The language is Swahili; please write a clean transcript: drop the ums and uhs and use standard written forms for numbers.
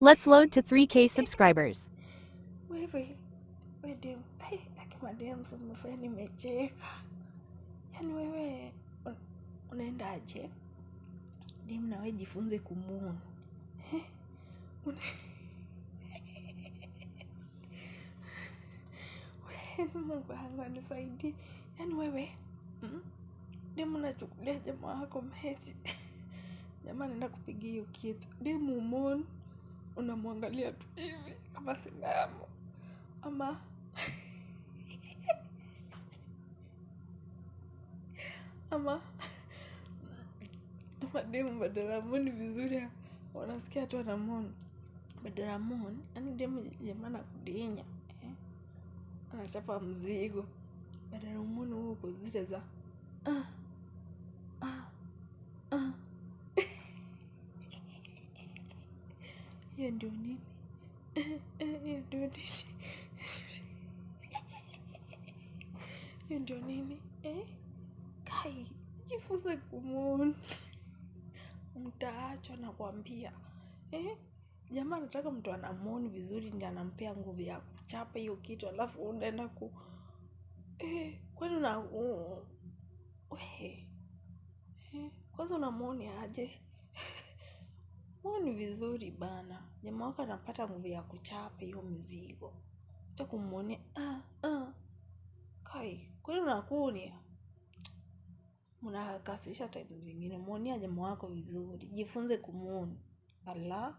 Let's load to 3K subscribers. Wewe dem, akimadem umefanya nimecheka. Yaani wewe unaendaje? Dem, na wewe jifunze kumuona. Mungu wangu anisaidie. Yaani wewe dem, unachukulia jamaa wako mechi. Jamaa anaenda kupigia hiyo kitu. Dem umon unamwangalia tu hivi kama sindano. Ama demu badala moni vizuri wanasikia tu anamon. Badala mon, yani demu jamaa anakudenya. Anachapa mzigo. Badala moni huko zile za hiyo ndio nini? Hiyo ndio nini? Kai, jifunze kumon. Mtaachwa nakwambia. Jamaa anataka mtu anamoni vizuri ndiye anampea nguvu ya kuchapa hiyo kitu, alafu unaenda kwani kwanza unamoni aje? Moni vizuri bana. Jamaa wako anapata nguvu ya kuchapa hiyo mzigo. Acha kumuonia. Kai, kwani unakunia? Mnakasisha time zingine. Muonia jamaa wako vizuri. Jifunze kumuoni. Allah.